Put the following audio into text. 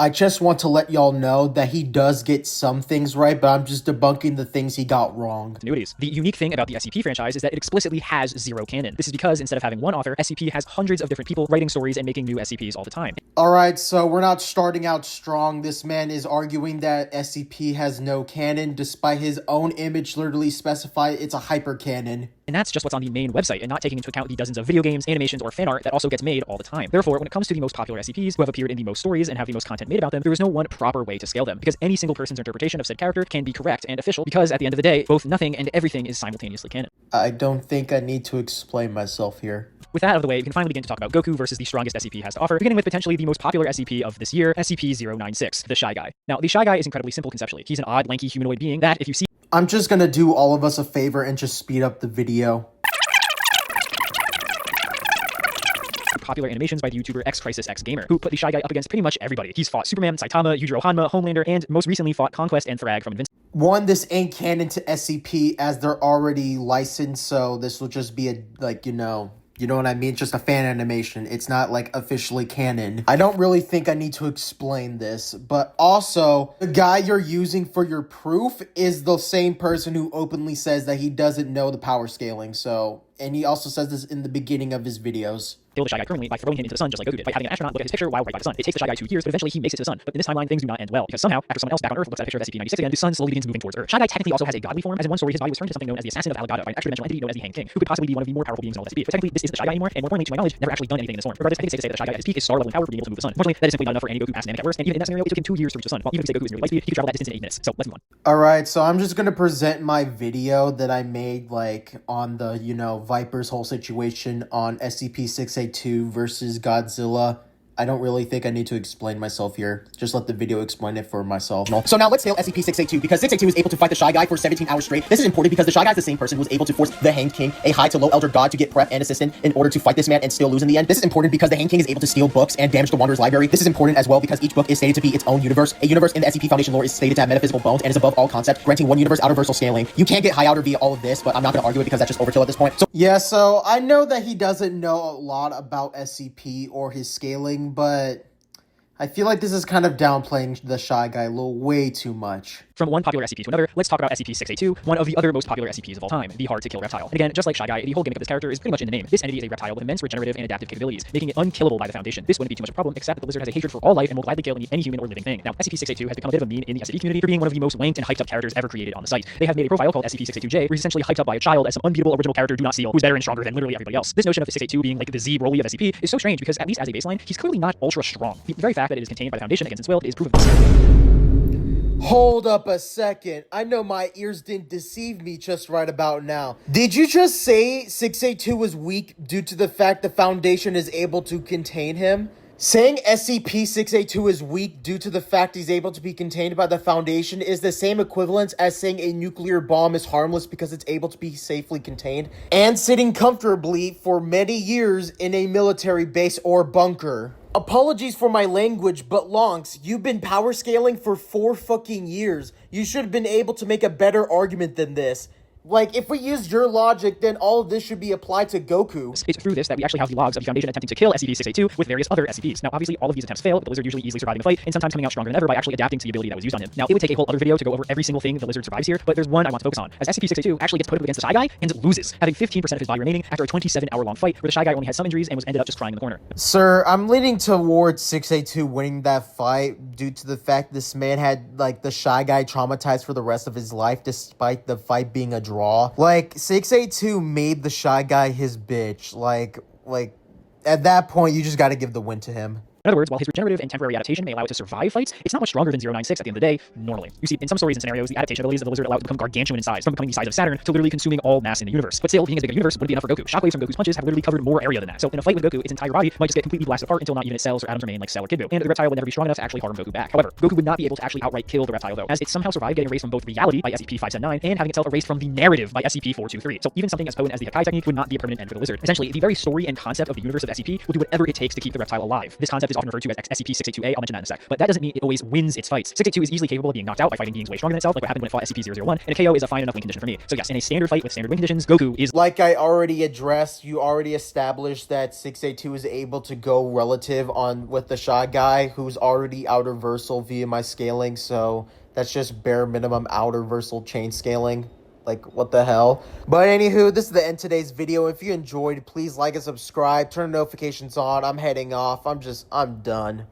I just want to let y'all know that he does get some things right, but I'm just debunking the things he got wrong. Continuities. The unique thing about the SCP franchise is that it explicitly has zero canon. This is because instead of having one author, SCP has hundreds of different people writing stories and making new SCPs all the time. Alright, so we're not starting out strong. This man is arguing that SCP has no canon, despite his own image literally specify it's a hypercanon. And that's just what's on the main website, and not taking into account the dozens of video games, animations, or fan art that also gets made all the time. Therefore, when it comes to the most popular SCPs who have appeared in the most stories and have the most content made about them, there is no one proper way to scale them, because any single person's interpretation of said character can be correct and official, because at the end of the day, both nothing and everything is simultaneously canon. I don't think I need to explain myself here. With that out of the way, we can finally begin to talk about Goku versus the strongest SCP has to offer, beginning with potentially the most popular SCP of this year, SCP-096, the Shy Guy. Now, the Shy Guy is incredibly simple conceptually. He's an odd, lanky humanoid being that, if you see... I'm just gonna do all of us a favor and just speed up the video. Popular animations by the YouTuber XCrisisXGamer, who put the Shy Guy up against pretty much everybody. He's fought Superman, Saitama, Yujiro Hanma, Homelander, and most recently fought Conquest and Thrag from Invincible. One, this ain't canon to SCP as they're already licensed, so this will just be a, like, you know what I mean? Just a fan animation. It's not, like, officially canon. I don't really think I need to explain this, but also, the guy you're using for your proof is the same person who openly says that he doesn't know the power scaling, so... And he also says this in the beginning of his videos. Kill the Shy Guy currently by throwing him into the sun just like Goku did, by having an astronaut look at his picture while right by the sun. It takes the Shy Guy 2 years, but eventually he makes it to the sun. But in this timeline, things do not end well, because somehow, after someone else back on Earth looks at a picture of SCP-96 again, the sun slowly begins moving towards Earth. Shy Guy technically also has a godly form, as in one story his body was turned to something known as the Assassin of Alagada by an extra-dimensional entity known as the Hanged King, who could possibly be one of the more powerful beings in all SCP. But technically, this isn't the Shy Guy anymore, and more importantly, to my knowledge, never actually done anything in this form. Regardless, I think it's safe to say that the Shy Guy at his peak is star level in power for being able to move the sun. Unfortunately, that is simply not enough for any Goku past Namek at worst, and even in that scenario, it took him 2 years to reach the sun. While even if you say Goku is nearly light speed, he could travel that distance in 8 minutes. So let's move on. Alright, so I'm just gonna present my video that I made, like, on the, Viper's whole situation on SCP-682 versus Godzilla. I don't really think I need to explain myself here. Just let the video explain it for myself. So now let's tail SCP-682, because 682 is able to fight the Shy Guy for 17 hours straight. This is important because the Shy Guy is the same person who was able to force the Hanged King, a high to low elder god, to get prep and assistant in order to fight this man and still lose in the end. This is important because the Hanged King is able to steal books and damage the Wanderer's library. This is important as well because each book is stated to be its own universe. A universe in the SCP Foundation lore is stated to have metaphysical bones and is above all concept, granting one universe outer-versal scaling. You can get high outer via all of this, but I'm not going to argue it because that's just overkill at this point. So I know that he doesn't know a lot about SCP or his scaling, but... I feel like this is kind of downplaying the Shy Guy a little way too much. From one popular SCP to another, let's talk about SCP-682, one of the other most popular SCPs of all time, the hard-to-kill reptile. And again, just like Shy Guy, the whole gimmick of this character is pretty much in the name. This entity is a reptile with immense regenerative and adaptive capabilities, making it unkillable by the Foundation. This wouldn't be too much of a problem, except that the Lizard has a hatred for all life and will gladly kill any human or living thing. Now, SCP-682 has become a bit of a meme in the SCP community for being one of the most wanked and hyped up characters ever created on the site. They have made a profile called SCP-682J, where he's essentially hyped up by a child as some unbeatable original character do not steal, who's better and stronger than literally everybody else. This notion of 682 being like the Z Broly of SCP is so strange because, at least as a baseline, he's clearly not ultra strong. The very fact that it is contained by the Foundation against its will is proof of this. Hold up a second. I know my ears didn't deceive me just right about now. Did you just say 682 was weak due to the fact the Foundation is able to contain him? Saying SCP-682 is weak due to the fact he's able to be contained by the Foundation is the same equivalence as saying a nuclear bomb is harmless because it's able to be safely contained and sitting comfortably for many years in a military base or bunker. Apologies for my language, but Lonks, you've been power scaling for 4 fucking years. You should have been able to make a better argument than this. Like, if we use your logic, then all of this should be applied to Goku. It's through this that we actually have the logs of the Foundation attempting to kill SCP-682 with various other SCPs. Now, obviously, all of these attempts fail, but the Lizard usually easily surviving the fight, and sometimes coming out stronger than ever by actually adapting to the ability that was used on him. Now, it would take a whole other video to go over every single thing the Lizard survives here, but there's one I want to focus on, as SCP-682 actually gets put up against the Shy Guy and loses, having 15% of his body remaining after a 27-hour-long fight where the Shy Guy only had some injuries and ended up just crying in the corner. Sir, I'm leaning towards 682 winning that fight due to the fact this man had, like, the Shy Guy traumatized for the rest of his life despite the fight being a draw. Like, 682 made the Shy Guy his bitch. Like, at that point, you just gotta give the win to him. In other words, while his regenerative and temporary adaptation may allow it to survive fights, it's not much stronger than 096 at the end of the day, normally. You see, in some stories and scenarios, the adaptation abilities of the Lizard allow it to become gargantuan in size, from becoming the size of Saturn to literally consuming all mass in the universe. But still, being as big a universe wouldn't be enough for Goku. Shockwaves from Goku's punches have literally covered more area than that. So in a fight with Goku, its entire body might just get completely blasted apart until not even its cells or atoms remain like Cell or Kid Buu. And the reptile would never be strong enough to actually harm Goku back. However, Goku would not be able to actually outright kill the reptile though, as it somehow survived getting erased from both reality by SCP-579 and having itself erased from the narrative by SCP-423. So even something as potent as the Hakai technique would not be a permanent end for the Lizard. Essentially, the very story and concept of the universe of SCP will do whatever it takes to keep the reptile alive. This concept is often referred to as SCP-682-A. I'll mention that in a sec. But that doesn't mean it always wins its fights. 682 is easily capable of being knocked out by fighting beings way stronger than itself, like what happened when it fought SCP-001, and a KO is a fine enough win condition for me. So yes, in a standard fight with standard win conditions, Goku is... Like I already addressed, you already established that 682 is able to go relative on with the Shy Guy, who's already outer versal via my scaling, so that's just bare minimum outer versal chain scaling. Like, what the hell? But anywho, this is the end of today's video. If you enjoyed, please like and subscribe, turn notifications on. I'm heading off. I'm done.